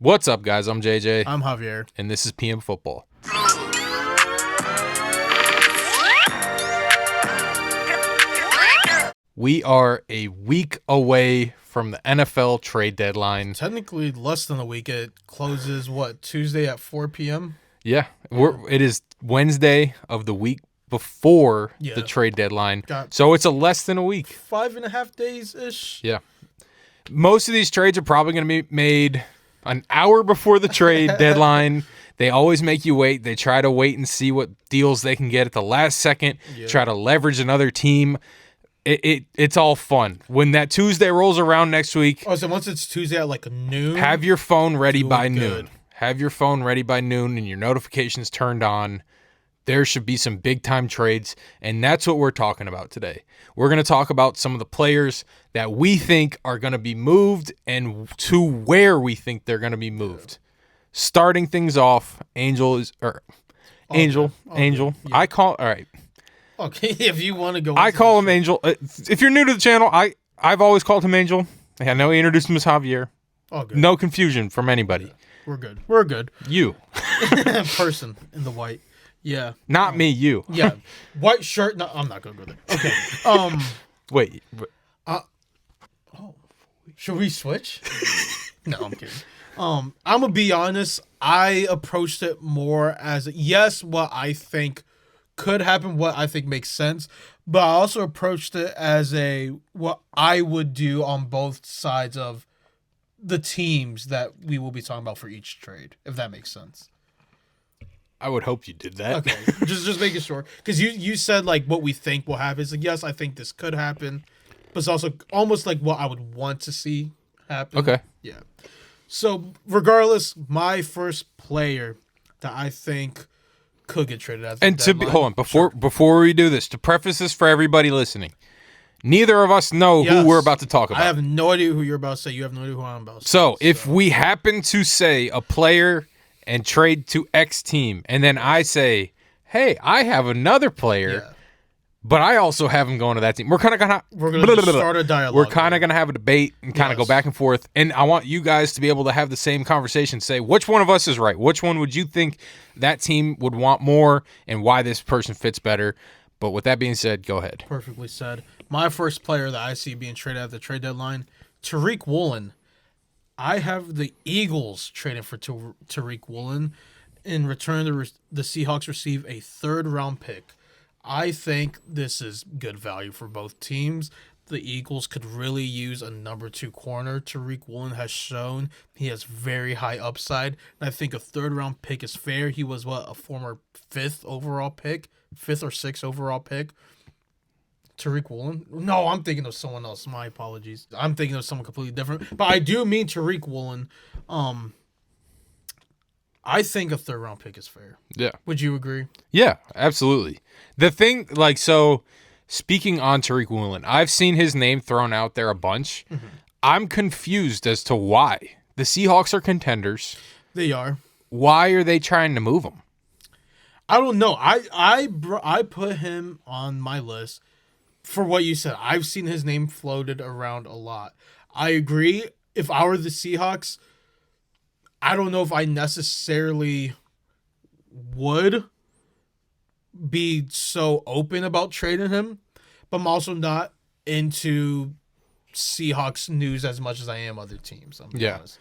What's up, guys? I'm JJ. I'm Javier. And this is PM Football. We are a week away from the NFL trade deadline. Technically less than a week. It closes, Tuesday at 4 p.m.? Yeah, it is Wednesday of the week before the trade deadline. So it's a less than a week. 5.5 days-ish? Yeah. Most of these trades are probably going to be made an hour before the trade deadline. They always make you wait. They try to wait and see what deals they can get at the last second, try to leverage another team. It's all fun. When that Tuesday rolls around next week. Oh, so once it's Tuesday at like noon? Have your phone ready by noon. Have your phone ready by noon and your notifications turned on. There should be some big-time trades, and that's what we're talking about today. We're going to talk about some of the players that we think are going to be moved and to where we think they're going to be moved. Starting things off, Angel. Yeah. I call. All right. Okay, if you want to go. I call him Angel. If you're new to the channel, I've always called him Angel. I know he introduced him as Javier. Oh, good. No confusion from anybody. Yeah. We're good. You. Person in the white. Yeah. Not me, you. Yeah. White shirt. No, I'm not going to go there. Okay. Wait. Should we switch? No, I'm kidding. I'm going to be honest. I approached it more as, what I think could happen, what I think makes sense. But I also approached it as what I would do on both sides of the teams that we will be talking about for each trade, if that makes sense. I would hope you did that. Okay, just making sure. Because you said, like, what we think will happen. It's like, yes, I think this could happen. But it's also almost like what I would want to see happen. Okay. Yeah. So, regardless, my first player that I think could get traded at the deadline. Hold on, before we do this, to preface this for everybody listening, neither of us know who we're about to talk about. I have no idea who you're about to say. You have no idea who I'm about to say. So, if we happen to say a player and trade to X team, and then I say, hey, I have another player, but I also have him going to that team. We're kind of gonna start a dialogue. We're kind of gonna have a debate and kind of go back and forth. And I want you guys to be able to have the same conversation. Say which one of us is right. Which one would you think that team would want more, and why this person fits better. But with that being said, go ahead. Perfectly said. My first player that I see being traded at the trade deadline, Tariq Woolen. I have the Eagles trading for Tariq Woolen. In return, the Seahawks receive a third-round pick. I think this is good value for both teams. The Eagles could really use a number 2 corner. Tariq Woolen has shown he has very high upside. And I think a third-round pick is fair. He was, a former 5th or 6th overall pick. Tariq Woolen? No, I'm thinking of someone else. My apologies. I'm thinking of someone completely different. But I do mean Tariq Woolen. I think a third-round pick is fair. Yeah. Would you agree? Yeah, absolutely. The thing, speaking on Tariq Woolen, I've seen his name thrown out there a bunch. Mm-hmm. I'm confused as to why. The Seahawks are contenders. They are. Why are they trying to move him? I don't know. I put him on my list for what you said. I've seen his name floated around a lot. I agree. If I were the Seahawks, I don't know if I necessarily would be so open about trading him, but I'm also not into Seahawks news as much as I am other teams. I'm honest.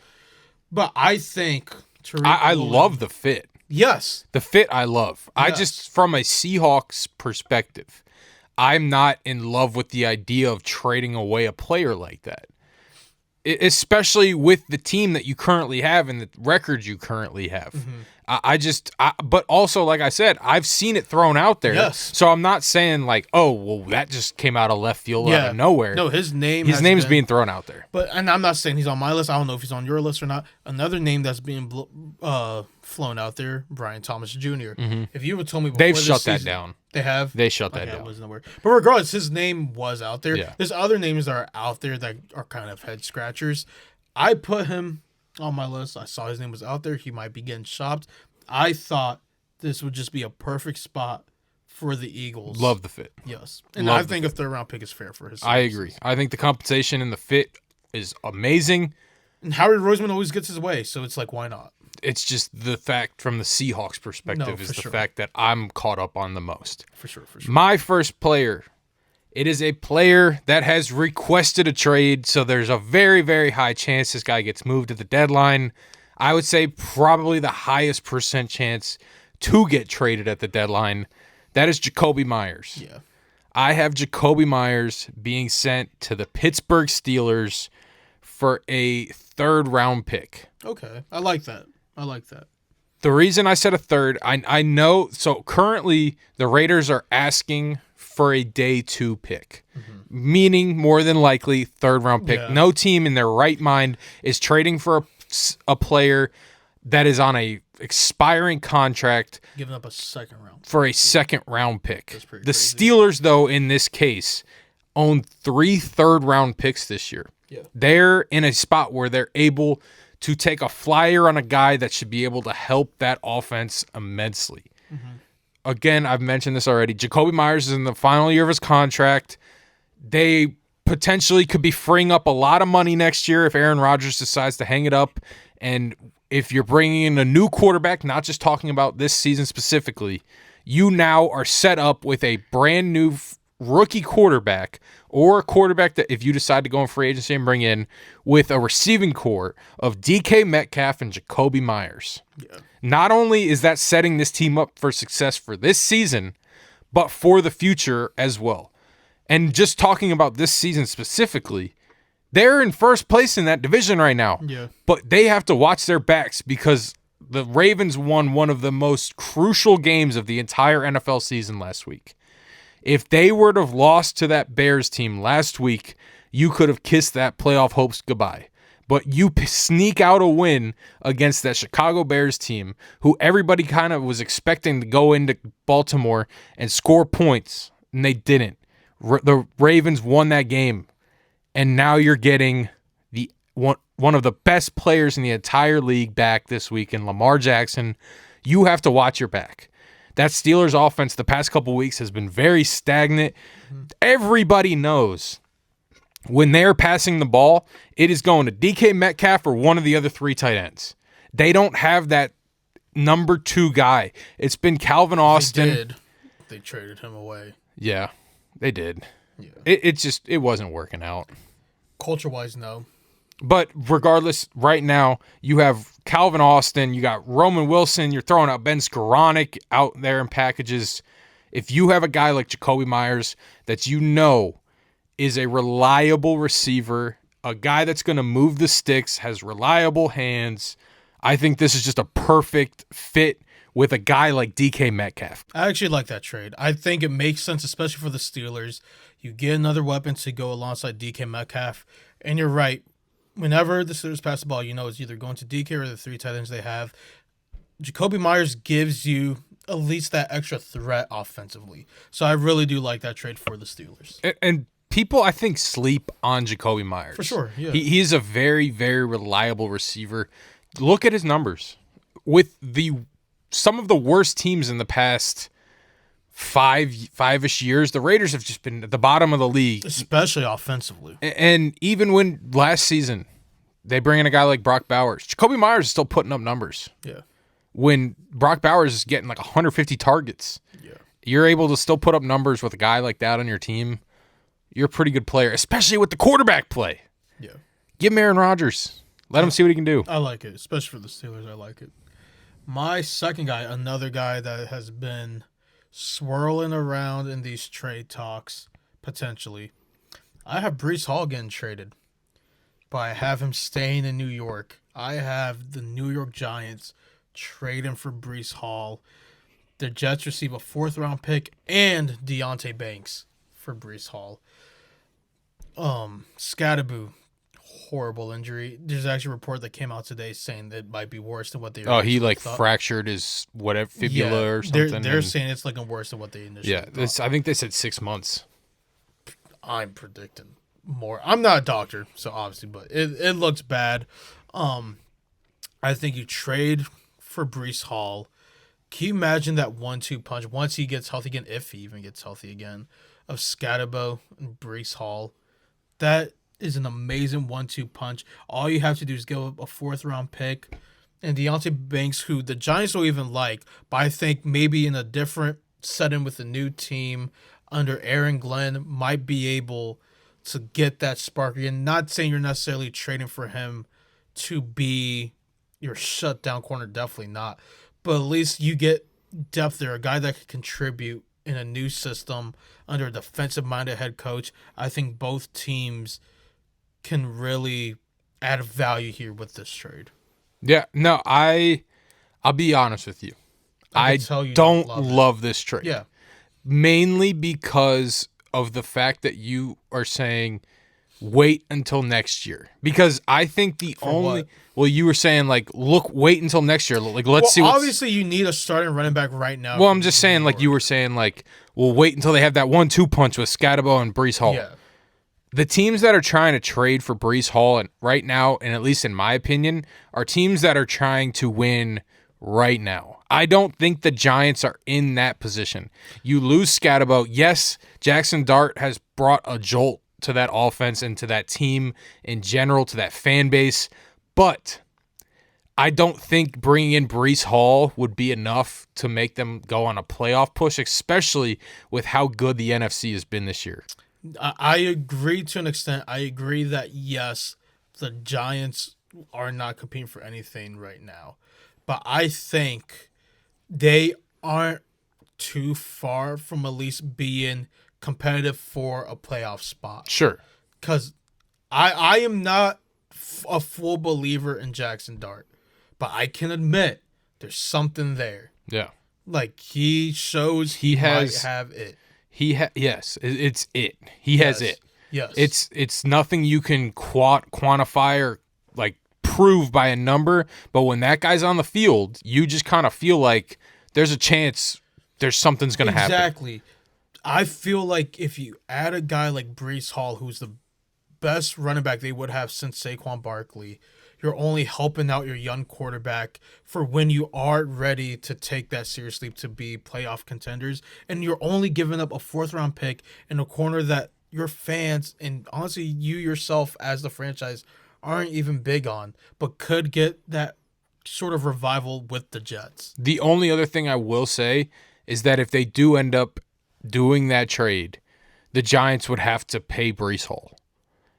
But I think I love the fit. Yes. The fit I love. Yes. I just, from a Seahawks perspective, I'm not in love with the idea of trading away a player like that. Especially with the team that you currently have and the record you currently have. Mm-hmm. But also, like I said, I've seen it thrown out there. Yes. So I'm not saying that just came out of left field out of nowhere. No, his name's being thrown out there. And I'm not saying he's on my list. I don't know if he's on your list or not. Another name that's being flown out there, Brian Thomas Jr. Mm-hmm. If you would told me before they've shut that down. They have? They shut that down. But regardless, his name was out there. Yeah. There's other names that are out there that are kind of head scratchers. I put him on my list. I saw his name was out there. He might be getting shopped. I thought this would just be a perfect spot for the Eagles. Love the fit. Yes. And I think a third-round pick is fair for his size. I agree. I think the compensation and the fit is amazing. And Howie Roseman always gets his way, so it's like, why not? It's just the fact from the Seahawks perspective is the fact that I'm caught up on the most. For sure, for sure. My first player, it is a player that has requested a trade, so there's a very, very high chance this guy gets moved at the deadline. I would say probably the highest percent chance to get traded at the deadline. That is Jakobi Meyers. Yeah. I have Jakobi Meyers being sent to the Pittsburgh Steelers for a 3rd-round pick. Okay. I like that. I like that. The reason I said a third, I know, so currently the Raiders are asking for a day 2 pick, meaning more than likely 3rd-round pick. Yeah. No team in their right mind is trading for a player that is on a expiring contract Giving up a 2nd round. for a 2nd-round pick. That's pretty The crazy. Steelers, though, in this case, own 3 3rd-round picks this year. Yeah. They're in a spot where they're able to take a flyer on a guy that should be able to help that offense immensely. Again, I've mentioned this already. Jakobi Meyers is in the final year of his contract. They potentially could be freeing up a lot of money next year if Aaron Rodgers decides to hang it up. And if you're bringing in a new quarterback, not just talking about this season specifically, you now are set up with a brand new rookie quarterback, or a quarterback that if you decide to go in free agency and bring in, with a receiving core of DK Metcalf and Jakobi Meyers. Yeah. Not only is that setting this team up for success for this season, but for the future as well. And just talking about this season specifically, they're in first place in that division right now. Yeah. But they have to watch their backs because the Ravens won one of the most crucial games of the entire NFL season last week. If they were to have lost to that Bears team last week, you could have kissed that playoff hopes goodbye. But you sneak out a win against that Chicago Bears team, who everybody kind of was expecting to go into Baltimore and score points, and they didn't. The Ravens won that game, and now you're getting the one of the best players in the entire league back this week in Lamar Jackson. You have to watch your back. That Steelers offense the past couple weeks has been very stagnant. Everybody knows when they're passing the ball, it is going to DK Metcalf or one of the other 3 tight ends. They don't have that number 2 guy. It's been Calvin Austin. They traded him away. Yeah, they did. Yeah. It wasn't working out. Culture-wise, no. But regardless, right now, you have Calvin Austin, you got Roman Wilson, you're throwing out Ben Skoranek out there in packages. If you have a guy like Jakobi Meyers that you know is a reliable receiver, a guy that's going to move the sticks, has reliable hands, I think this is just a perfect fit with a guy like DK Metcalf. I actually like that trade. I think it makes sense, especially for the Steelers. You get another weapon to go alongside DK Metcalf. And you're right. Whenever the Steelers pass the ball, you know it's either going to DK or the 3 tight ends they have. Jakobi Meyers gives you at least that extra threat offensively. So I really do like that trade for the Steelers. And people, I think, sleep on Jakobi Meyers. For sure, yeah. He's a very, very reliable receiver. Look at his numbers. With some of the worst teams in the past five-ish years, the Raiders have just been at the bottom of the league. Especially offensively. And even when last season they bring in a guy like Brock Bowers, Jakobi Meyers is still putting up numbers. Yeah. When Brock Bowers is getting like 150 targets, you're able to still put up numbers with a guy like that on your team. You're a pretty good player, especially with the quarterback play. Yeah. Give him Aaron Rodgers. Let him see what he can do. I like it, especially for the Steelers. I like it. My second guy, another guy that has been swirling around in these trade talks, potentially. I have Breece Hall getting traded, but I have him staying in New York. I have the New York Giants trading for Breece Hall. The Jets receive a 4th-round pick and Deontay Banks for Breece Hall. Scatterboo, horrible injury. There's actually a report that came out today saying that it might be worse than what they he like thought. fractured his whatever fibula or something. They're saying it's looking worse than what they initially thought. I think they said 6 months. I'm predicting more. I'm not a doctor, so obviously, but it looks bad. I think you trade for Breece Hall. Can you imagine that 1-2 punch once he gets healthy again, if he even gets healthy again, of Scatterbo and Breece Hall? That is an amazing 1-2 punch. All you have to do is give up a 4th-round pick. And Deonte Banks, who the Giants don't even like, but I think maybe in a different setting with a new team under Aaron Glenn might be able to get that spark again. Not saying you're necessarily trading for him to be your shutdown corner, definitely not. But at least you get depth there, a guy that can contribute in a new system under a defensive-minded head coach. I think both teams can really add value here with this trade. Yeah, no, I'll be honest with you. I don't love this trade. Yeah. Mainly because of the fact that you are saying wait until next year. Because I think well, you were saying wait until next year. Let's see. Obviously, you need a starting running back right now. Well, I'm just saying, you were saying, we'll wait until they have that 1-2 punch with Scatabo and Breece Hall. Yeah. The teams that are trying to trade for Breece Hall right now, and at least in my opinion, are teams that are trying to win right now. I don't think the Giants are in that position. You lose Scatabo. Yes, Jackson Dart has brought a jolt to that offense and to that team in general, to that fan base, but I don't think bringing in Breece Hall would be enough to make them go on a playoff push, especially with how good the NFC has been this year. I agree to an extent. I agree that, yes, the Giants are not competing for anything right now. But I think they aren't too far from at least being competitive for a playoff spot. Sure. Because I am not a full believer in Jackson Dart. But I can admit there's something there. Yeah. He shows he might have it. Yes, it's it. He has it. Yes. It's nothing you can quantify or prove by a number, but when that guy's on the field, you just kind of feel like there's a chance something's going to happen. Exactly. I feel like if you add a guy like Breece Hall, who's the best running back they would have since Saquon Barkley, you're only helping out your young quarterback for when you are ready to take that seriously to be playoff contenders. And you're only giving up a 4th-round pick in a corner that your fans, and honestly you yourself as the franchise, aren't even big on, but could get that sort of revival with the Jets. The only other thing I will say is that if they do end up doing that trade, the Giants would have to pay Breece Hall.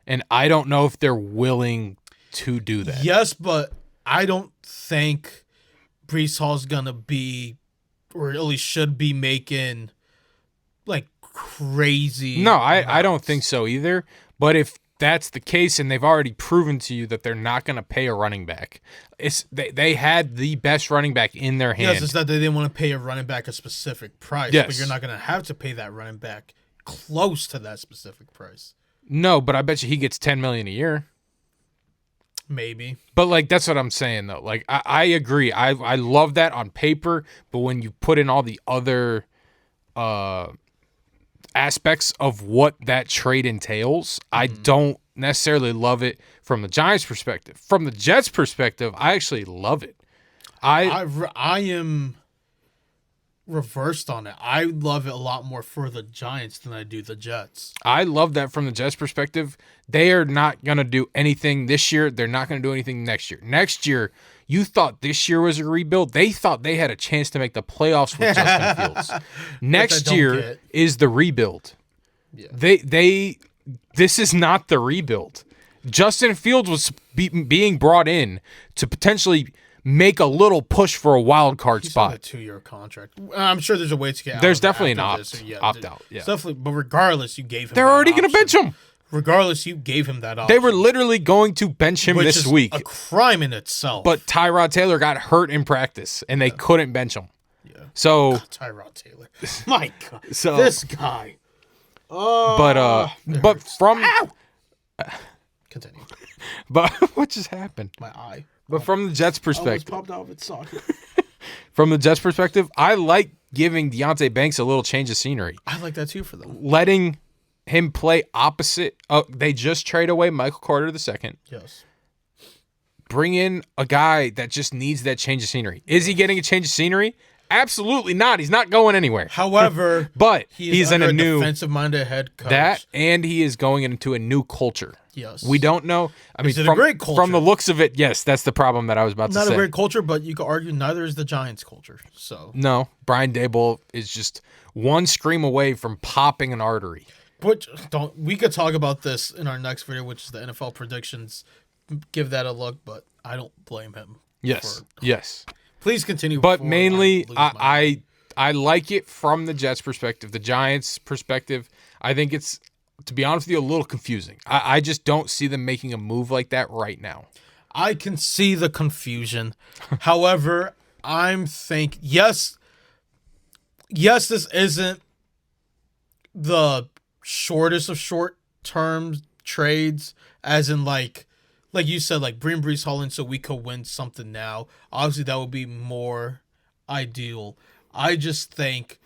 And I don't know if they're willing to do that. Yes, but I don't think Breece Hall's going to be, or at least should be, making crazy. No, I don't think so either. But if that's the case, and they've already proven to you that they're not going to pay a running back. They had the best running back in their hand. Yes, it's that they didn't want to pay a running back a specific price, yes. But you're not going to have to pay that running back close to that specific price. No, but I bet you he gets $10 million a year. Maybe. But that's what I'm saying though. I agree. I love that on paper, but when you put in all the other aspects of what that trade entails, I don't necessarily love it from the Giants' perspective. From the Jets' perspective, I actually love it. I am reversed on it. I love it a lot more for the Giants than I do the Jets. I love that from the Jets' perspective. They are not going to do anything this year. They're not going to do anything next year. Next year, you thought this year was a rebuild. They thought they had a chance to make the playoffs with Justin Fields. Next year is the rebuild. Yeah. This is not the rebuild. Justin Fields was being brought in to potentially make a little push for a wild card spot. He's on a 2-year contract. I'm sure there's a way to get out. There's definitely an opt out. Yeah. Definitely, but regardless, you gave him. They're already going to bench him. Regardless, you gave him that option. They were literally going to bench him this week. A crime in itself. But Tyrod Taylor got hurt in practice, and they couldn't bench him. Yeah. So Tyrod Taylor. My God. This guy. But from continue. But what just happened? My eye. But from the Jets' perspective, popped out of its socket. From the Jets' perspective, I like giving Deonte Banks a little change of scenery. I like that too for them. Letting him play opposite. They just trade away Michael Carter II. Yes. Bring in a guy that just needs that change of scenery. Is he getting a change of scenery? Absolutely not. He's not going anywhere. However, But he's in under a new defensive-minded head coach. that, and he is going into a new culture. Yes. We don't know. I mean, Is it a great culture? from the looks of it, yes, that's the problem that I was about to Not say. a great culture, but you could argue neither is the Giants' culture. So, No, Brian Daboll is just one scream away from popping an artery. but we could talk about this in our next video, which is the NFL predictions. Give that a look, but I don't blame him. Yes, yes. Please continue. But before mainly, lose my mind. I like it from the Jets' perspective. The Giants' perspective, I think it's, to be honest with you, a little confusing. I just don't see them making a move like that right now. I can see the confusion. However, I'm thinking, yes, this isn't the shortest of short-term trades, as in like you said, like bring Breece Hall in so we could win something now. Obviously, that would be more ideal. I just think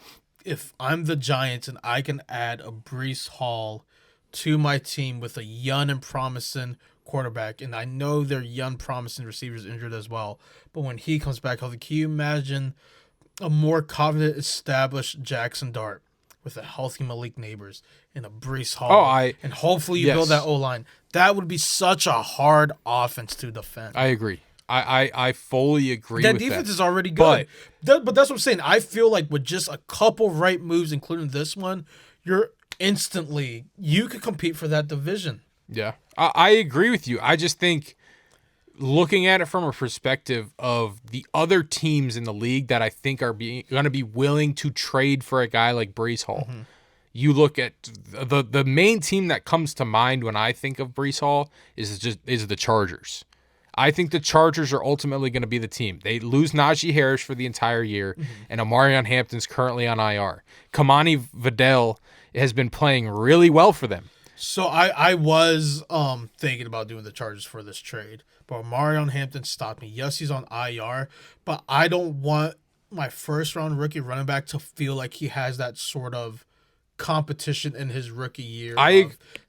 if I'm the Giants and I can add a Breece Hall to my team with a young and promising quarterback, and I know their young promising receivers injured as well, but when he comes back healthy, can you imagine a more confident, established Jackson Dart with a healthy Malik Neighbors and a Breece Hall, and hopefully you build that O-line? That would be such a hard offense to defend. I agree. I fully agree that with that. defense is already good. But that's what I'm saying. I feel like with just a couple right moves, including this one, you could compete for that division. Yeah, I agree with you. I just think looking at it from a perspective of the other teams in the league that I think are going to be willing to trade for a guy like Breece Hall. Mm-hmm. You look at the main team that comes to mind when I think of Breece Hall is the Chargers. I think the Chargers are ultimately going to be the team. They lose Najee Harris for the entire year, and Omarion Hampton's currently on IR. Kamani Vidal has been playing really well for them. So I was thinking about doing the Chargers for this trade, but Omarion Hampton stopped me. Yes, he's on IR, but I don't want my first-round rookie running back to feel like he has that sort of competition in his rookie year.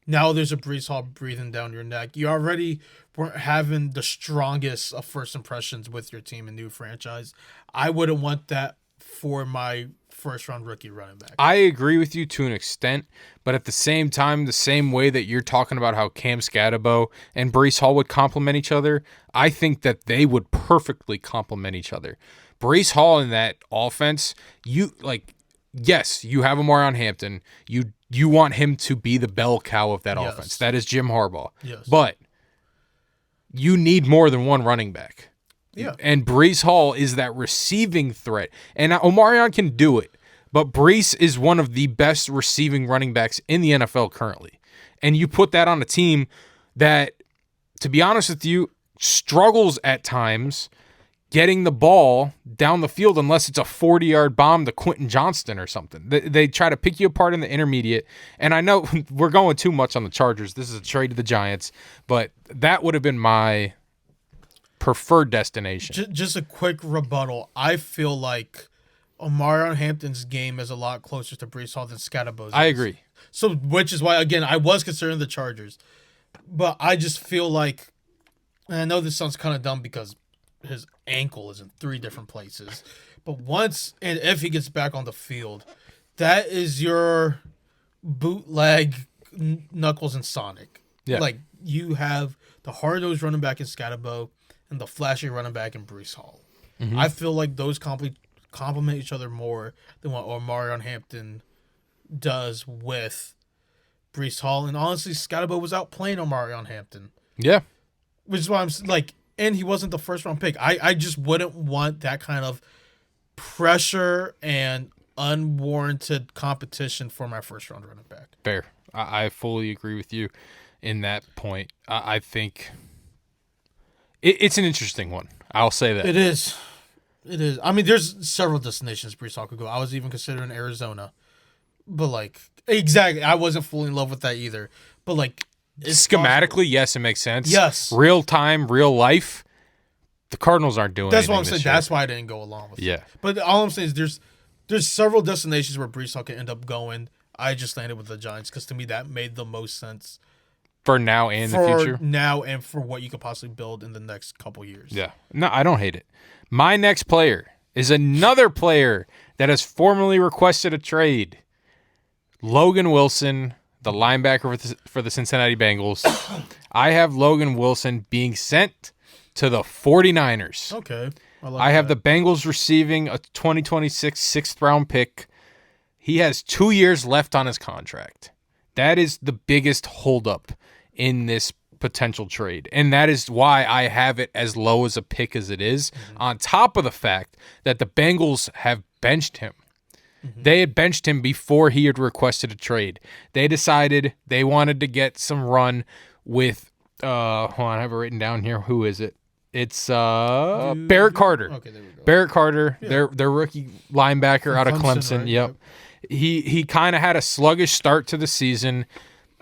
Now there's a Breece Hall breathing down your neck. You already weren't having the strongest of first impressions with your team and new franchise. I wouldn't want that for my first-round rookie running back. I agree with you to an extent, but at the same time, the same way that you're talking about how Cam Scatterbo and Breece Hall would complement each other, I think that they would perfectly complement each other. Breece Hall in that offense, yes, you have Omarion Hampton. You want him to be the bell cow of that offense. That is Jim Harbaugh. Yes. But you need more than one running back. Yeah. And Breece Hall is that receiving threat. And Omarion can do it. But Breece is one of the best receiving running backs in the NFL currently. And you put that on a team that, to be honest with you, struggles at times getting the ball down the field unless it's a 40-yard bomb to Quentin Johnston or something. They try to pick you apart in the intermediate. And I know we're going too much on the Chargers. This is a trade to the Giants. But that would have been my preferred destination. Just a quick rebuttal. I feel like Omarion Hampton's game is a lot closer to Breece Hall than Scatterbo's. I agree. So, which is why, again, I was considering the Chargers. But I just feel like, and I know this sounds kind of dumb because his ankle is in 3 different places. But once, and if he gets back on the field, that is your bootleg Knuckles and Sonic. Yeah. Like, you have the hard-nosed running back in Scatterbo and the flashy running back in Breece Hall. Mm-hmm. I feel like those complement each other more than what Omarion Hampton does with Breece Hall. And honestly, Scatterbo was out playing Omarion Hampton. Yeah. Which is why I'm like, and he wasn't the first round pick. I just wouldn't want that kind of pressure and unwarranted competition for my first round running back. Fair. I fully agree with you in that point. I think it's an interesting one. I'll say that. It is. I mean, there's several destinations Breece Hall could go. I was even considering Arizona. But, like, exactly. I wasn't fully in love with that either. But, like, schematically, yes, it makes sense. Yes. Real time, real life, the Cardinals aren't doing That's anything what I'm saying. year. That's why I didn't go along with it. Yeah. But all I'm saying is there's several destinations where Breece Hall can end up going. I just landed with the Giants because, to me, that made the most sense. For now and the future? For now and for what you could possibly build in the next couple years. Yeah. No, I don't hate it. My next player is another player that has formally requested a trade. Logan Wilson, the linebacker for the Cincinnati Bengals. I have Logan Wilson being sent to the 49ers. Okay. I have the Bengals receiving a 2026 sixth-round pick. He has 2 years left on his contract. That is the biggest holdup in this potential trade. And that is why I have it as low as a pick as it is, on top of the fact that the Bengals have benched him. They had benched him before he had requested a trade. They decided they wanted to get some run with, hold on, I have it written down here. Who is it? It's Barrett Carter. Okay, there we go. Barrett Carter, their rookie linebacker out of Clemson. Right? Yep. He kind of had a sluggish start to the season.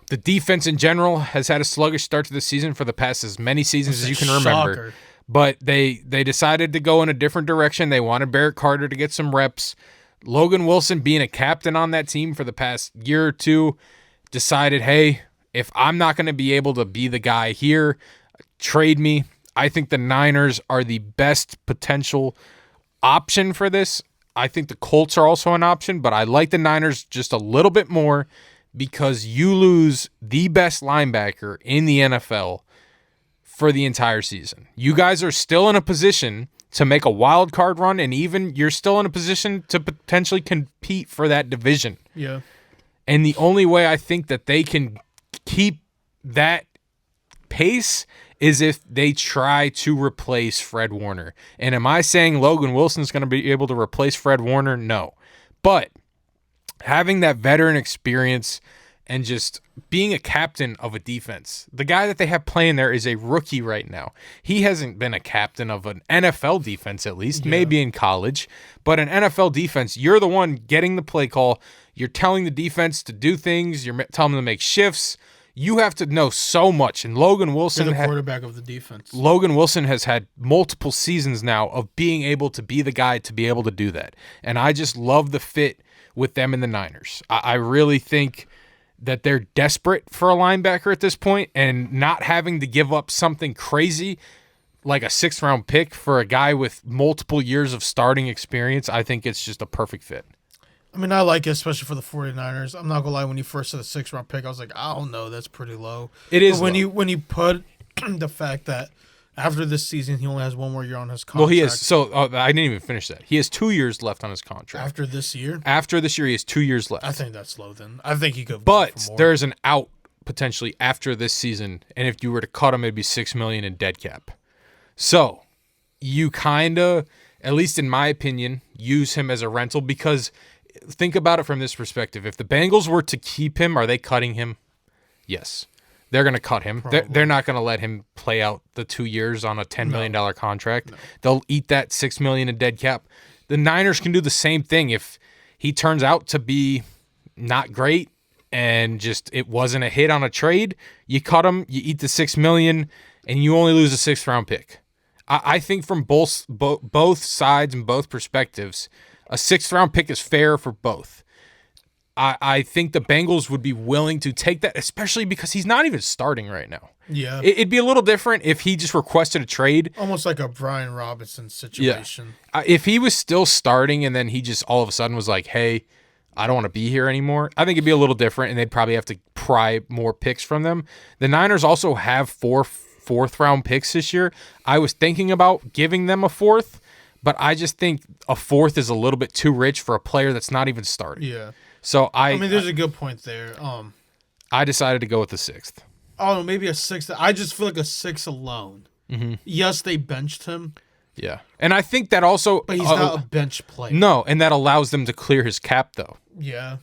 The defense in general has had a sluggish start to the season for the past as many seasons as you can remember. Shocker. But they decided to go in a different direction. They wanted Barrett Carter to get some reps. Logan Wilson, being a captain on that team for the past year or two, decided, hey, if I'm not going to be able to be the guy here, trade me. I think the Niners are the best potential option for this. I think the Colts are also an option, but I like the Niners just a little bit more because you lose the best linebacker in the NFL for the entire season. You guys are still in a position to make a wild card run, and even you're still in a position to potentially compete for that division. Yeah. And the only way I think that they can keep that pace is if they try to replace Fred Warner. And am I saying Logan Wilson's going to be able to replace Fred Warner? No. But having that veteran experience and just being a captain of a defense, the guy that they have playing there is a rookie right now. He hasn't been a captain of an NFL defense, at least, maybe in college. But an NFL defense, you're the one getting the play call. You're telling the defense to do things. You're telling them to make shifts. You have to know so much, and Logan Wilson, You're the quarterback of the defense. Logan Wilson has had multiple seasons now of being able to be the guy to be able to do that, and I just love the fit with them in the Niners. I really think that they're desperate for a linebacker at this point, and not having to give up something crazy like a sixth-round pick for a guy with multiple years of starting experience. I think it's just a perfect fit. I mean, I like it, especially for the 49ers. I'm not going to lie, when you first said a sixth-round pick, I was like, I don't know, that's pretty low. It is but low. when you put the fact that after this season, he only has 1 more year on his contract. Well, he has. So I didn't even finish that. He has 2 years left on his contract. After this year? After this year, he has 2 years left. I think that's low then. I think he could have But gone for more. there's an out potentially after this season, and if you were to cut him, it'd be $6 million in dead cap. So you kind of, at least in my opinion, use him as a rental because think about it from this perspective. If the Bengals were to keep him, are they cutting him? Yes. They're going to cut him. They're not going to let him play out the 2 years on a $10 million contract. No. They'll eat that $6 million in dead cap. The Niners can do the same thing. If he turns out to be not great and just it wasn't a hit on a trade, you cut him, you eat the $6 million, and you only lose a sixth-round pick. I think from both sides and both perspectives, a sixth-round pick is fair for both. I think the Bengals would be willing to take that, especially because he's not even starting right now. Yeah. It'd be a little different if he just requested a trade. Almost like a Brian Robinson situation. Yeah. If he was still starting and then he just all of a sudden was like, hey, I don't want to be here anymore, I think it'd be a little different, and they'd probably have to pry more picks from them. The Niners also have 4 fourth-round picks this year. I was thinking about giving them a fourth, but I just think a fourth is a little bit too rich for a player that's not even starting. Yeah. So I mean, there's a good point there. I decided to go with the sixth. Oh, maybe a sixth. I just feel like a six alone. Mm-hmm. Yes, they benched him. Yeah, and I think that also, but he's not a bench player. No, and that allows them to clear his cap though. Yeah.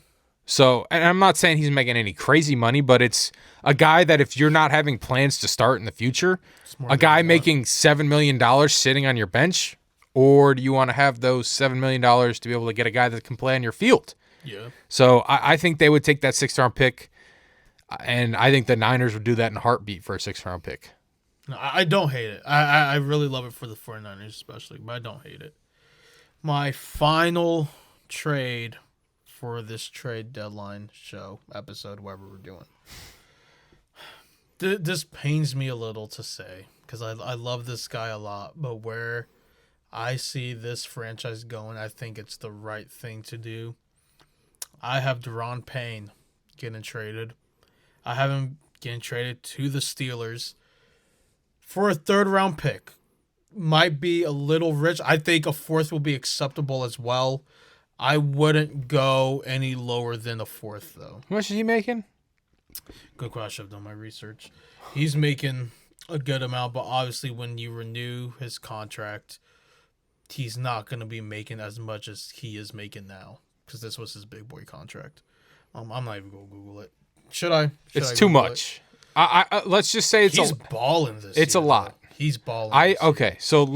So, and I'm not saying he's making any crazy money, but it's a guy that if you're not having plans to start in the future, a guy making $7 million sitting on your bench, or do you want to have those $7 million to be able to get a guy that can play on your field? Yeah. So I think they would take that sixth-round pick, and I think the Niners would do that in a heartbeat for a sixth-round pick. No, I don't hate it. I really love it for the 49ers especially, but I don't hate it. My final trade for this trade deadline show, episode, whatever we're doing. This pains me a little to say because I love this guy a lot, but where I see this franchise going. I think it's the right thing to do. I have Deron Payne getting traded. I have him getting traded to the Steelers for a third-round pick. Might be a little rich. I think a fourth will be acceptable as well. I wouldn't go any lower than a fourth, though. How much is he making? Good question. I've done my research. He's making a good amount, but obviously when you renew his contract, he's not going to be making as much as he is making now because this was his big boy contract. I'm not even going to Google it. Should I? It's too much. I let's just say He's balling this It's year, a lot. though. He's balling. Okay. So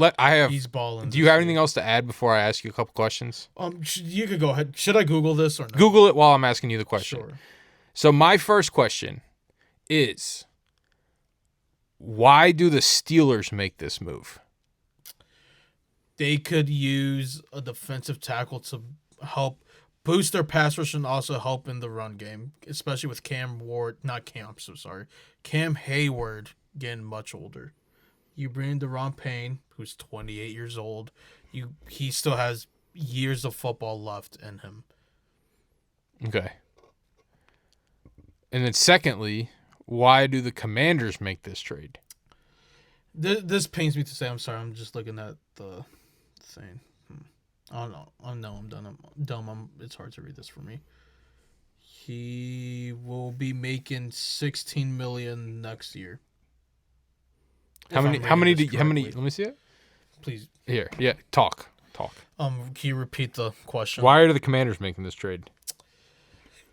He's balling. Do you have anything else to add before I ask you a couple questions? You could go ahead. Should I Google this or no? Google it while I'm asking you the question. Sure. So my first question is, why do the Steelers make this move? They could use a defensive tackle to help boost their pass rush and also help in the run game, especially with Cam Hayward getting much older. You bring in Deron Payne, who's 28 years old. He still has years of football left in him. Okay. And then secondly, why do the Commanders make this trade? This pains me to say. I'm sorry. I'm just looking at the thing. Oh no! I'm done. I'm dumb. It's hard to read this for me. He will be making $16 million next year. How many? Let me see it. Please. Here. Yeah. Talk. Can you repeat the question? Why are the Commanders making this trade?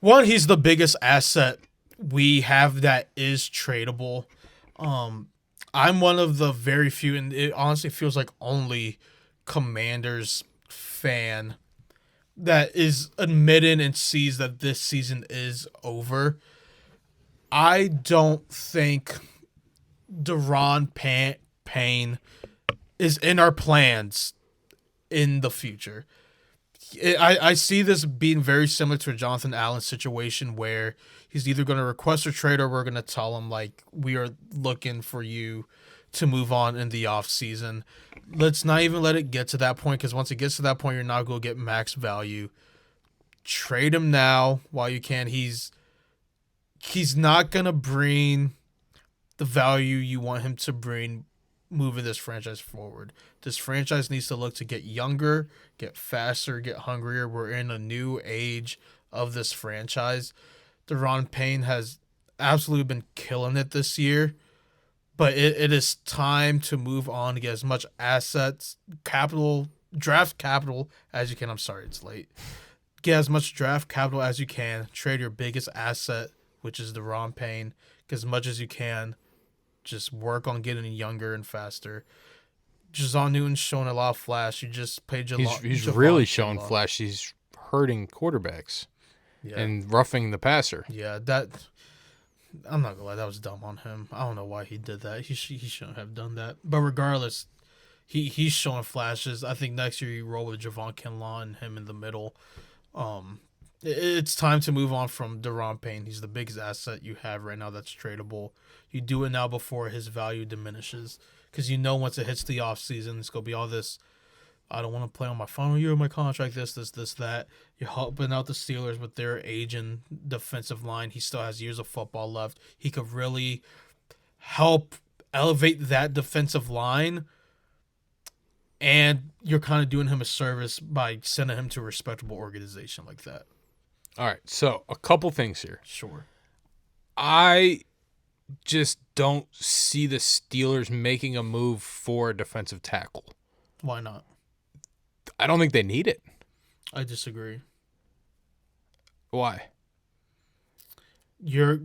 One, he's the biggest asset we have that is tradable. I'm one of the very few, and it honestly feels like only Commanders fan that is admitted and sees that this season is over. I don't think Deron Payne is in our plans in the future. I see this being very similar to a Jonathan Allen situation where he's either going to request a trade or we're going to tell him, like, we are looking for you to move on in the offseason. Let's not even let it get to that point, because once it gets to that point, you're not going to get max value. Trade him now while you can. He's not going to bring the value you want him to bring moving this franchise forward. This franchise needs to look to get younger, get faster, get hungrier. We're in a new age of this franchise. Deron Payne has absolutely been killing it this year, but it is time to move on to get as much assets, draft capital as you can. I'm sorry, it's late. Get as much draft capital as you can. Trade your biggest asset, which is Deron Payne. Get as much as you can. Just work on getting younger and faster. Jazon Newton's showing a lot of flash. You just paid He's really showing flash. He's hurting quarterbacks and roughing the passer. Yeah, I'm not gonna lie, that was dumb on him. I don't know why he did that. He shouldn't have done that. But regardless, he's showing flashes. I think next year you roll with Javon Kinlaw and him in the middle. It's time to move on from Deron Payne. He's the biggest asset you have right now that's tradable. You do it now before his value diminishes, because you know once it hits the offseason, it's going to be all this, I don't want to play on my final year of my contract, this, that. You're helping out the Steelers with their aging defensive line. He still has years of football left. He could really help elevate that defensive line, and you're kind of doing him a service by sending him to a respectable organization like that. All right, so a couple things here. Sure. I just don't see the Steelers making a move for a defensive tackle. Why not? I don't think they need it. I disagree. Why?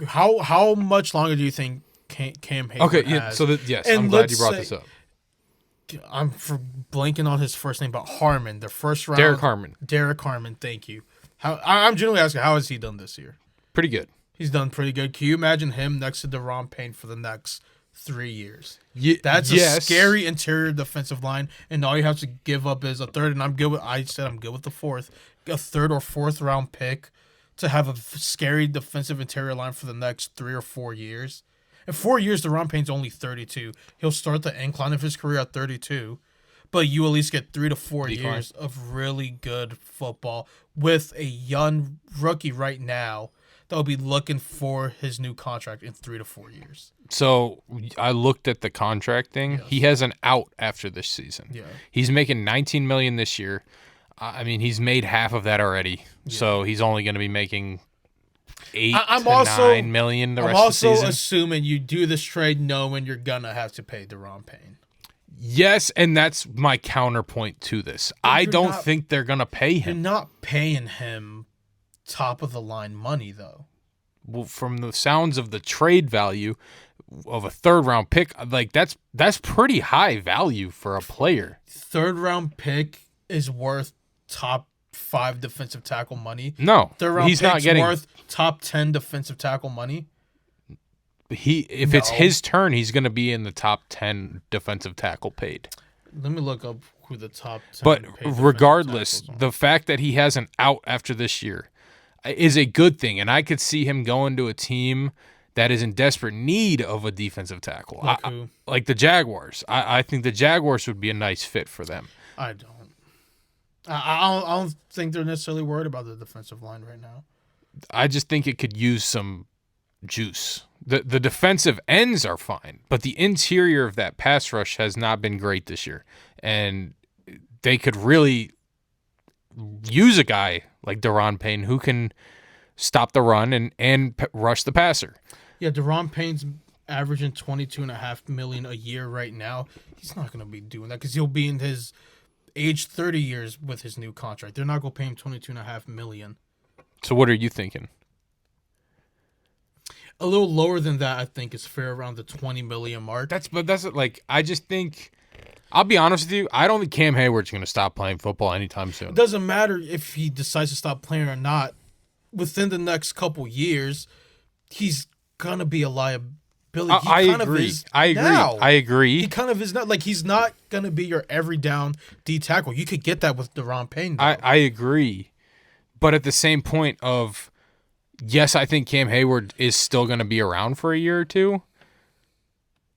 How much longer do you think Cam Hayward Okay, yeah, has? yes, And I'm glad you brought this up. I'm blanking on his first name, but Harmon, their first round. Derek Harmon, thank you. I'm generally asking, how has he done this year? Pretty good. He's done pretty good. Can you imagine him next to Deron Payne for the next 3 years? That's yes. a scary interior defensive line, and all you have to give up is a third, and I'm good with the fourth, a third or fourth round pick to have a scary defensive interior line for the next 3 or 4 years. In 4 years, Deron Payne's only 32. He'll start the incline of his career at 32. but you at least get 3 to 4 Decline. years of really good football with a young rookie right now that will be looking for his new contract in 3 to 4 years. So I looked at the contract thing. Yes. He has an out after this season. Yeah. He's making $19 million this year. I mean, he's made half of that already. Yeah. So he's only going to be making $8 I'm to also- $9 million the I'm rest of the also season. assuming you do this trade knowing you're going to have to pay Deron Payne. Yes, and that's my counterpoint to this. I you're don't not- think they're going to pay You're him. not paying him top of the line money, though. Well, from the sounds of the trade value of a third-round pick, like that's pretty high value for a player. Third round pick is worth top 5 defensive tackle money. No, Third round he's pick's not getting. worth top 10 defensive tackle money. If it's No. his turn, he's going to be in the top 10 defensive tackle paid. Let me look up who the top 10 But paid defensive regardless, tackles are. the fact that he has an out after this year is a good thing, and I could see him going to a team that is in desperate need of a defensive tackle, Like who? like the Jaguars. I think the Jaguars would be a nice fit for them. I don't. I don't think they're necessarily worried about the defensive line right now. I just think it could use some juice. The defensive ends are fine, but the interior of that pass rush has not been great this year, and they could really use a guy like Deron Payne who can stop the run and rush the passer. Yeah, Deron Payne's averaging $22.5 million a year right now. He's not going to be doing that because he'll be in his age 30 years with his new contract. They're not going to pay him $22.5 million. So what are you thinking? A little lower than that, I think, is fair, around the $20 million mark. That's like, I just think, I'll be honest with you, I don't think Cam Hayward's going to stop playing football anytime soon. It doesn't matter if he decides to stop playing or not. Within the next couple years, he's going to be a liability. I agree. I agree. He kind of is not. Like, he's not going to be your every down D tackle. You could get that with Deron Payne, though. I agree. But at the same point of, yes, I think Cam Hayward is still going to be around for a year or two.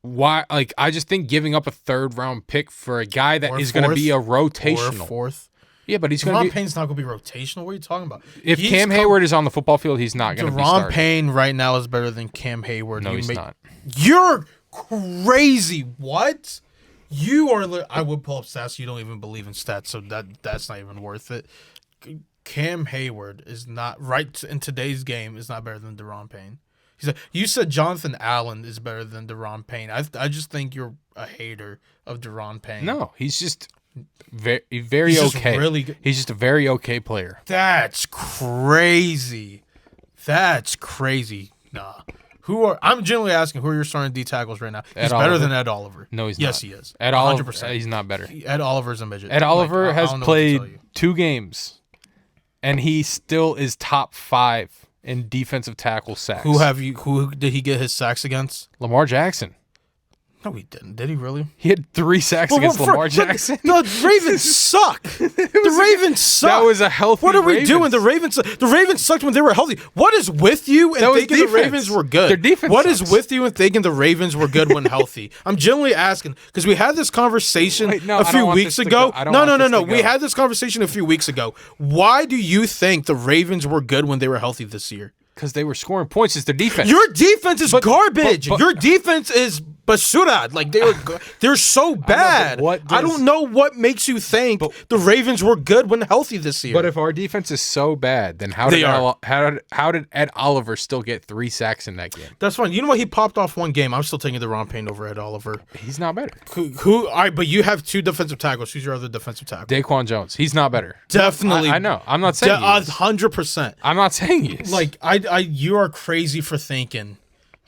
Why? Like, I just think giving up a third-round pick for a guy that Or is going to be a Or rotational. fourth. Yeah, but he's going Deron to be. Payne's not going to be rotational. What are you talking about? If He's Cam Hayward is on the football field, he's not going to be Deron starting. Payne right now is better than Cam Hayward. No, he's not. You're crazy. What? You are. I would pull up stats. You don't even believe in stats, so that's not even worth it. Cam Hayward is not right in today's game. Is not better than Deron Payne. You said Jonathan Allen is better than Deron Payne. I just think you're a hater of Deron Payne. No, he's just very He's just okay. really good. He's just a very okay player. That's crazy. That's crazy. Nah. I'm generally asking who are your starting D tackles right now. He's Ed better Oliver? than Ed Oliver. No, he's yes, not. he is. Ed Oliver, 100%. he's not better. Ed Oliver's a midget. Ed Oliver Like, I has don't know what to tell played you. 2 games, and he still is top 5 in defensive tackle sacks. Who did he get his sacks against? Lamar Jackson. No, he didn't. Did he really? He had 3 sacks against Lamar Jackson. No, the Ravens suck. The Ravens suck. That was a healthy What are we Ravens. doing? The Ravens sucked when they were healthy. What is with you and That was thinking the defense. Ravens were good? Their defense What is sucks. with you and thinking the Ravens were good when healthy? I'm genuinely asking because we had this conversation Wait, no, a I don't few want weeks this to ago. go. I don't No, want no, no, this no. to We go. had this conversation a few weeks ago. Why do you think the Ravens were good when they were healthy this year? Because they were scoring points. It's their defense. Your defense is garbage. but- Your defense is basura. Like they're so bad. what I does- don't know what makes you think the Ravens were good when healthy this year. But if our defense is so bad, then how They did are. how did Ed Oliver still get 3 sacks in that game? That's fine. You know what? He popped off one game. I'm still taking Deron Payne over Ed Oliver. He's not better. Who? All right, but you have 2 defensive tackles. Who's your other defensive tackle? Daquan Jones. He's not better. Definitely. I know. I'm not saying he is. 100%. I'm not saying he is. Like you are crazy for thinking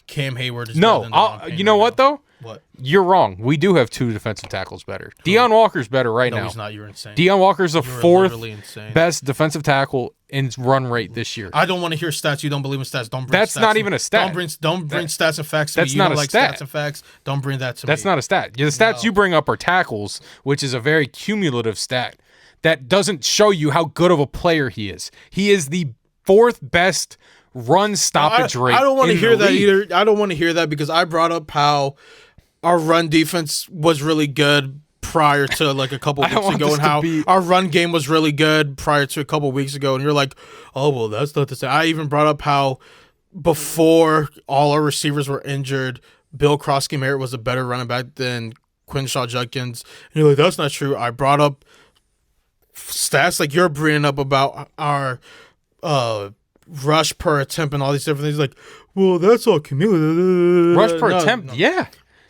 Cam Hayward is no. better than Deron Payne You know right what now. though? What? You're wrong. We do have 2 defensive tackles better. Deion Walker's better right No, now. he's not. You're insane. Deion Walker's the You're 4th literally insane. best defensive tackle in run rate this year. I don't want to hear stats. You don't believe in stats. Don't bring That's stats not to even me. a stat. Don't bring stats and facts to That's me. You not don't a like stat. stats and facts. Don't bring that to That's me. not a stat. The stats you bring up are tackles, which is a very cumulative stat that doesn't show you how good of a player he is. He is the 4th best run stoppage rate. I don't want to in hear the that league. either. I don't want to hear that because I brought up how our run defense was really good prior to like a couple I don't weeks want ago, this and to how be- our run game was really good prior to a couple weeks ago, and you're like, oh well, that's not the same. I even brought up how before all our receivers were injured, Bill Krosky Merritt was a better running back than Quinshaw Judkins, and you're like, that's not true. I brought up stats like you're bringing up about our rush per attempt and all these different things. Like, well, that's all cumulative. Rush per No, attempt, no. yeah.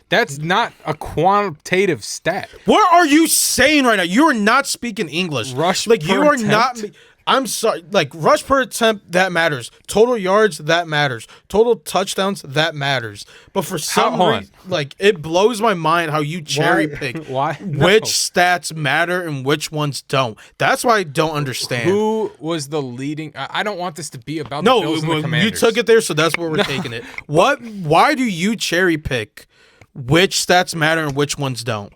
That's not a quantitative stat. What are you saying right now? You are not speaking English. Rush like per you are attempt? not. I'm sorry. Like rush per attempt, that matters. Total yards, that matters. Total touchdowns, that matters. But for some hold on. reason, like it blows my mind how you cherry pick Why? No. which stats matter and which ones don't. That's why I don't understand. Who was the leading? I don't want this to be about No, the Bills and the you Commanders. took it there, so that's where we're taking it. What? Why do you cherry pick which stats matter and which ones don't?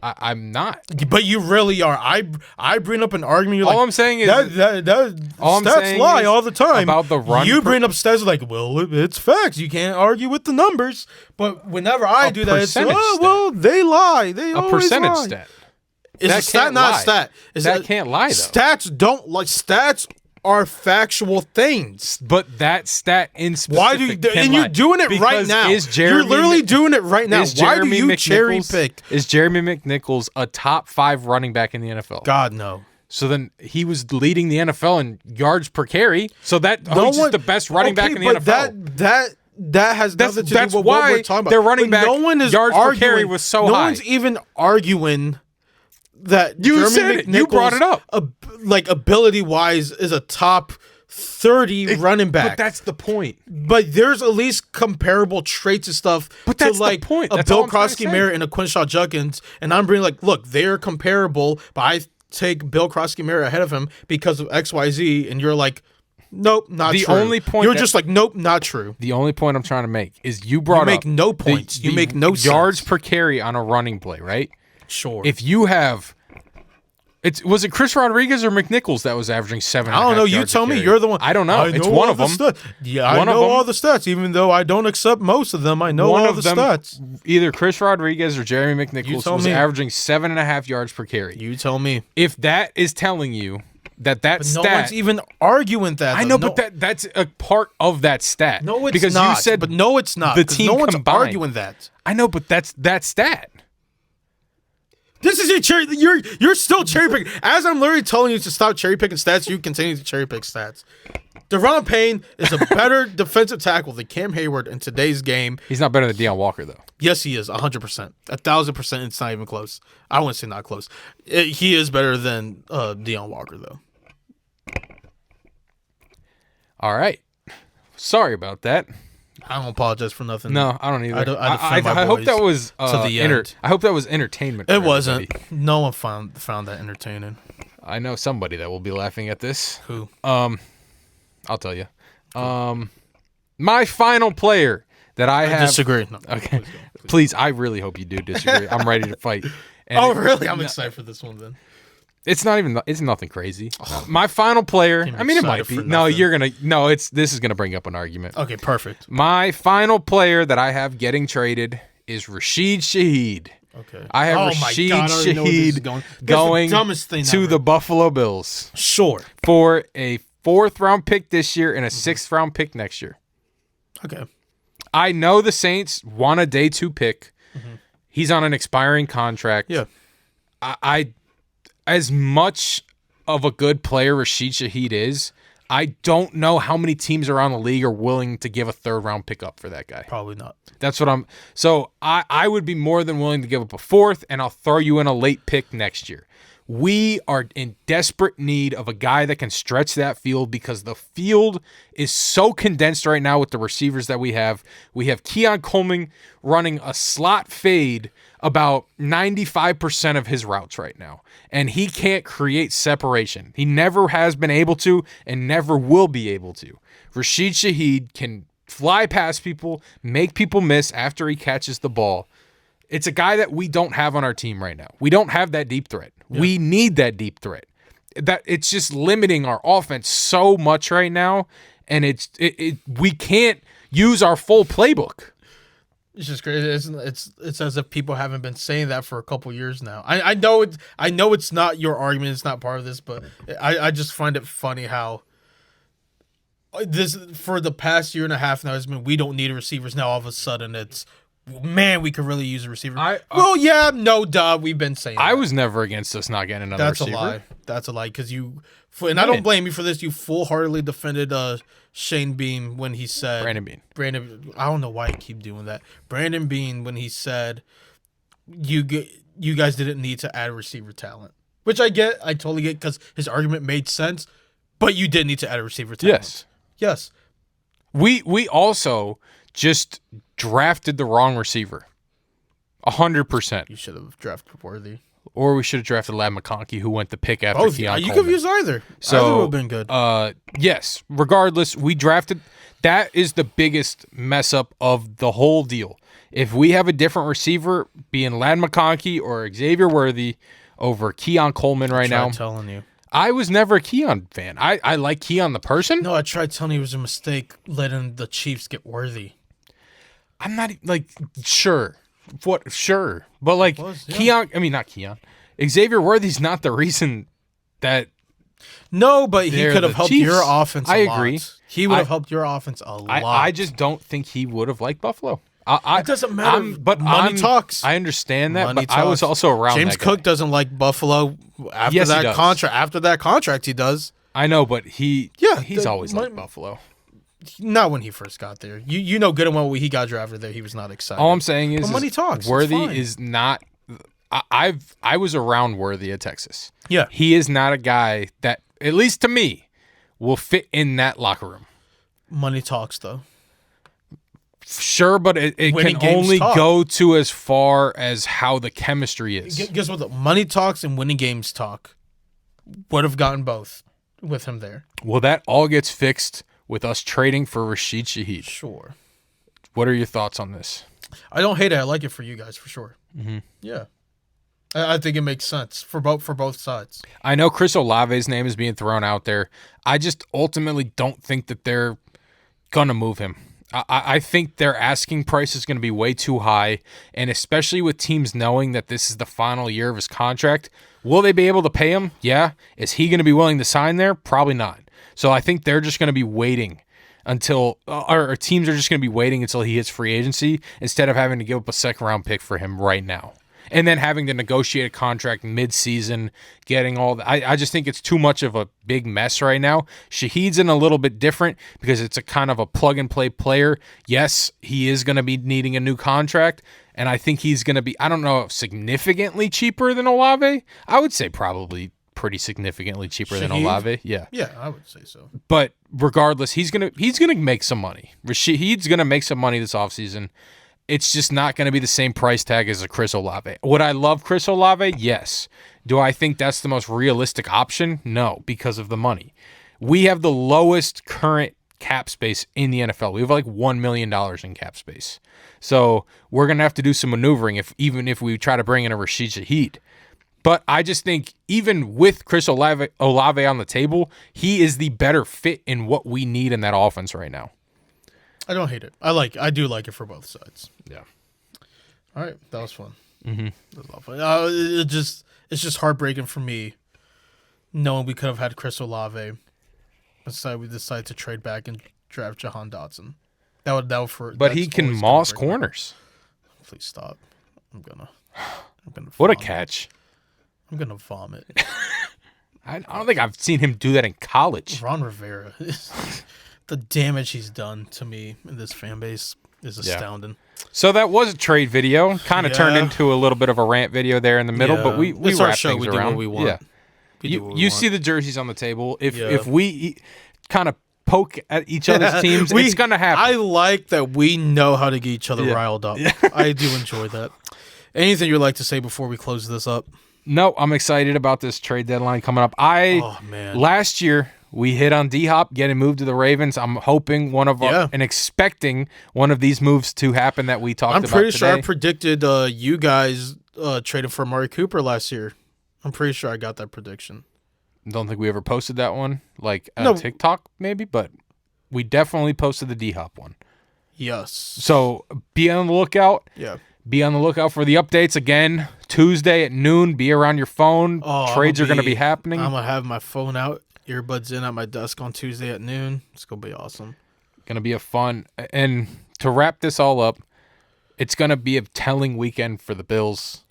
I'm not. But you really are. I bring up an argument. You're All like, I'm saying is all I'm stats saying lie is all the time about the run You per- bring up stats like, well, it's facts. You can't argue with the numbers. But whenever I do that, it's percentage stat. well, they lie. They A always percentage lie. stat. It's That a stat, can't not lie. a stat. It's That can't lie, though. Stats don't like stats are factual things. But that stat in specific Why do you? can And lie. you're doing it right Because now. Is Jeremy You're literally doing it right now. is Why do Jeremy you cherry McNichols- pick? Is Jeremy McNichols a top 5 running back in the NFL? God no. So then he was leading the NFL in yards per carry. So that he's just the best running back in the but NFL. That has That's- nothing to that's do with why what we're talking about. their running But back yards per carry was so no high. one's even arguing that You Jeremy said it. You brought it up. Like ability wise, is a top 30 running back. But that's the point. But there's at least comparable traits and stuff But that's to the like point. a That's Bill all I'm trying to Krosky say. Merritt and a Quinshaw Judkins. And I'm bringing like, look, they're comparable, but I take Bill Krosky Merritt ahead of him because of XYZ. And you're like, nope, not The true. only point you're that- just like, nope, not true. The only point I'm trying to make is you brought You make up no points. You make no yards sense. per carry on a running play, right? Sure. If you have, was it Chris Rodriguez or McNichols that was averaging 7? I don't know. You tell me. You're the one. I don't know. I It's know one all of them. the stats. Yeah, One I of know them. all the stats, even though I don't accept most of them. I know One all of the them, stats. either Chris Rodriguez or Jeremy McNichols tell was me. averaging 7.5 yards per carry. You tell me. If that is telling you that No stat, one's even arguing that. I though. know, No- but that's a part of that stat. No, it's because not. you said but no, it's not. the 'cause team no one's combined. arguing that. I know, but that's that stat. This is your cherry. You're still cherry picking. As I'm literally telling you to stop cherry picking stats, you continue to cherry pick stats. Deron Payne is a better defensive tackle than Cam Hayward in today's game. He's not better than Deion Walker though. Yes, he is 100%, 1,000%. It's not even close. I wouldn't say not close. He is better than Deion Walker though. All right. Sorry about that. I don't apologize for nothing. No, I don't either. I defend my I hope boys that was to the end. I hope that was entertainment. It for wasn't. everybody. No one found that entertaining. I know somebody that will be laughing at this. Who? I'll tell you. My final player that I have. Disagree. No, Okay. Please, I really hope you do disagree. I'm ready to fight. And Oh, really? I'm excited for this one then. It's not even. It's nothing crazy. My final player. I'm I mean, it might excited be. for No, nothing. you're gonna. No, this is gonna bring up an argument. Okay, perfect. My final player that I have getting traded is Rashid Shaheed. Okay. I have Oh my Rashid God, I already know where this is Shaheed going. That's the going dumbest thing to ever. the Buffalo Bills Sure. for a 4th round pick this year and a 6th round pick next year. Okay. I know the Saints want a day 2 pick. He's on an expiring contract. Yeah. I as much of a good player Rashid Shaheed is, I don't know how many teams around the league are willing to give a 3rd round pick up for that guy. Probably not. That's what I'm. So I would be more than willing to give up a 4th, and I'll throw you in a late pick next year. We are in desperate need of a guy that can stretch that field because the field is so condensed right now with the receivers that we have. We have Keon Coleman running a slot fade about 95% of his routes right now, and he can't create separation. He never has been able to and never will be able to. Rashid Shaheed can fly past people, make people miss after he catches the ball. It's a guy that we don't have on our team right now. We don't have that deep threat. Yeah. We need that deep threat. That it's just limiting our offense so much right now, and we can't use our full playbook. It's just crazy. It's as if people haven't been saying that for a couple years now. I know it's not your argument. It's not part of this, but I just find it funny how this for the past year and a half now has been we don't need receivers. Now all of a sudden it's man we could really use a receiver. Well, yeah, no, duh. We've been saying I that. was never against us not getting another That's receiver. a lie. That's a lie because I don't blame you for this. You full-heartedly defended Shane Beam when he said Brandon. I don't know why I keep doing that. Brandon Beam when he said you guys didn't need to add receiver talent, which I get. I totally get because his argument made sense, but you did need to add a receiver talent. Yes. We also just drafted the wrong receiver. 100%. You should have drafted Worthy. Or we should have drafted Ladd McConkey, who went the pick after Both. Keon You Coleman. could use either. So, either would have been good. Yes. Regardless, we drafted. That is the biggest mess up of the whole deal. If we have a different receiver, being Ladd McConkey or Xavier Worthy over Keon Coleman right now. I'm telling you. I was never a Keon fan. I like Keon the person. No, I tried telling you it was a mistake letting the Chiefs get Worthy. I'm not sure. Sure. But Keon, I mean, not Keon. Xavier Worthy's not the reason that. No, but he could have helped Chiefs. your offense a lot. I agree. He would have helped your offense a lot. I just don't think he would have liked Buffalo. It doesn't matter. Money talks. I understand that, Money but I was talks. also around James that guy. Cook doesn't like Buffalo after Yes, he that does. contract. After that contract, he does. I know, but he's always liked my- Buffalo. Not when he first got there. You know good and well when he got drafted there, he was not excited. All I'm saying is, money talks. It's Worthy fine. is not. I was around Worthy at Texas. Yeah. He is not a guy that, at least to me, will fit in that locker room. Money talks, though. Sure, but it Winning can games only talk. go to as far as how the chemistry is. Guess what? The money talks and winning games talk. Would have gotten both with him there. Well, that all gets fixed with us trading for Rashid Shaheed. Sure. What are your thoughts on this? I don't hate it. I like it for you guys for sure. Mm-hmm. Yeah. I think it makes sense for both sides. I know Chris Olave's name is being thrown out there. I just ultimately don't think that they're going to move him. I think their asking price is going to be way too high, and especially with teams knowing that this is the final year of his contract, will they be able to pay him? Yeah. Is he going to be willing to sign there? Probably not. So I think they're just going to be waiting until or teams are just going to be waiting until he hits free agency instead of having to give up a second-round pick for him right now. And then having to negotiate a contract mid-season, getting all that. I just think it's too much of a big mess right now. Shaheed's in a little bit different because it's a kind of a plug-and-play player. Yes, he is going to be needing a new contract, and I think he's going to be, I don't know, significantly cheaper than Olave. I would say probably pretty significantly cheaper than Olave. Yeah. Yeah, I would say so. But regardless, he's gonna make some money. Shaheed's going to make some money this offseason. It's just not going to be the same price tag as a Chris Olave. Would I love Chris Olave? Yes. Do I think that's the most realistic option? No, because of the money. We have the lowest current cap space in the NFL. We have like $1 million in cap space. So we're going to have to do some maneuvering even if we try to bring in a Rashid Shaheed. But I just think even with Chris Olave on the table, he is the better fit in what we need in that offense right now. I don't hate it. I do like it for both sides. Yeah. All right, that was fun. Mm-hmm. That was a lot of fun. It's just heartbreaking for me, knowing we could have had Chris Olave, but we decided to trade back and draft Jahan Dotson. But he can moss corners. Please stop. I'm gonna. What a vomit. catch! I'm gonna vomit. I don't think I've seen him do that in college. Ron Rivera. The damage he's done to me in this fan base is astounding. So that was a trade video. Kind of turned Yeah. into a little bit of a rant video there in the middle, but we It's our wrap show. things We do around. what we want. Yeah. We do what we You want. see the jerseys on the table. If Yeah. we kind of poke at each other's teams, it's gonna happen. I like that we know how to get each other Yeah. riled up. I do enjoy that. Anything you'd like to say before we close this up? No, I'm excited about this trade deadline coming up. Oh man, Last year we hit on D-Hop getting moved to the Ravens. I'm hoping and expecting one of these moves to happen that we talked about today. I'm pretty sure I predicted you guys traded for Amari Cooper last year. I'm pretty sure I got that prediction. Don't think we ever posted that one, like No. TikTok maybe, but we definitely posted the D-Hop one. Yes. So be on the lookout. Yeah. Be on the lookout for the updates again. Tuesday at noon. Be around your phone. Trades are going to be happening. I'm going to have my phone out, earbuds in at my desk on Tuesday at noon. It's going to be awesome. Going to be a fun. And to wrap this all up, it's going to be a telling weekend for the Bills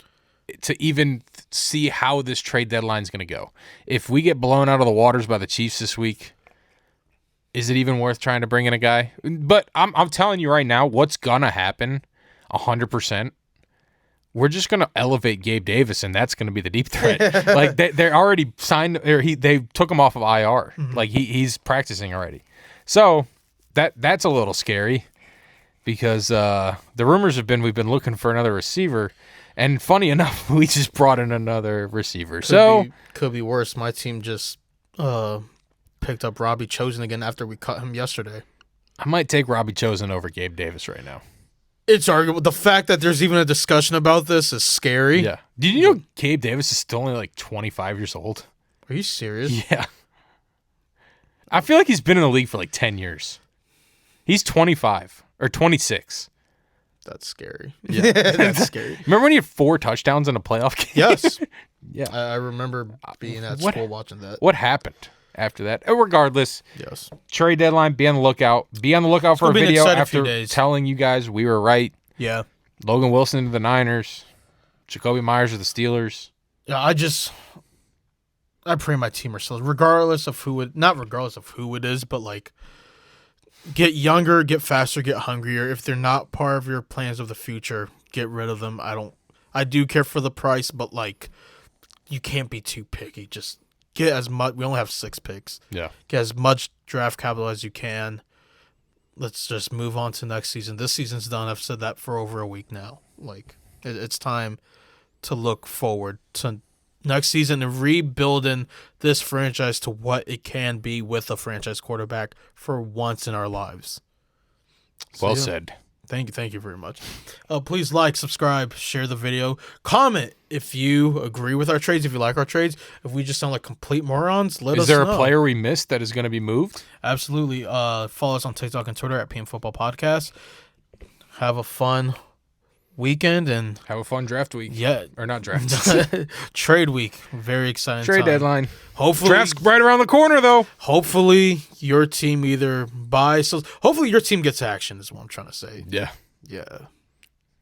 to even see how this trade deadline is going to go. If we get blown out of the waters by the Chiefs this week, is it even worth trying to bring in a guy? But I'm telling you right now, what's going to happen 100%, we're just going to elevate Gabe Davis, and that's going to be the deep threat. Like, they're already signed, or they took him off of IR. Mm-hmm. Like, he's practicing already. So that's a little scary because the rumors have been we've been looking for another receiver. And funny enough, we just brought in another receiver. Could be worse. My team just picked up Robbie Chosen again after we cut him yesterday. I might take Robbie Chosen over Gabe Davis right now. It's arguable. The fact that there's even a discussion about this is scary. Yeah. Did you know Gabe Davis is still only like 25 years old? Are you serious? Yeah. I feel like he's been in the league for like 10 years. He's 25 or 26. That's scary. Yeah, that's scary. Remember when he had 4 touchdowns in a playoff game? Yes. Yeah. I remember being at school watching that. What happened after that? Regardless, yes. Trade deadline, be on the lookout. Be on the lookout for a video after telling you guys we were right. Yeah. Logan Wilson to the Niners. Jacoby Myers to the Steelers. Yeah, I pray my team are still, regardless of not regardless of who it is, but like, get younger, get faster, get hungrier. If they're not part of your plans of the future, get rid of them. I do care for the price, but like, you can't be too picky. Just get as much. We only have 6 picks. Yeah. Get as much draft capital as you can. Let's just move on to next season. This season's done. I've said that for over a week now. Like, it's time to look forward to next season and rebuilding this franchise to what it can be with a franchise quarterback for once in our lives. Well said. Thank you very much. Please like, subscribe, share the video, comment if you agree with our trades, if you like our trades. If we just sound like complete morons, let us know. Is there a player we missed that is going to be moved? Absolutely. Follow us on TikTok and Twitter at PM Football Podcast. Have a fun weekend and have a fun draft week. Yeah, or not draft. Trade week. Very exciting. Trade deadline. Hopefully, draft's right around the corner though. Hopefully, your team either buys. So hopefully, your team gets action. Is what I'm trying to say. Yeah. Yeah.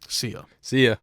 See ya. See ya.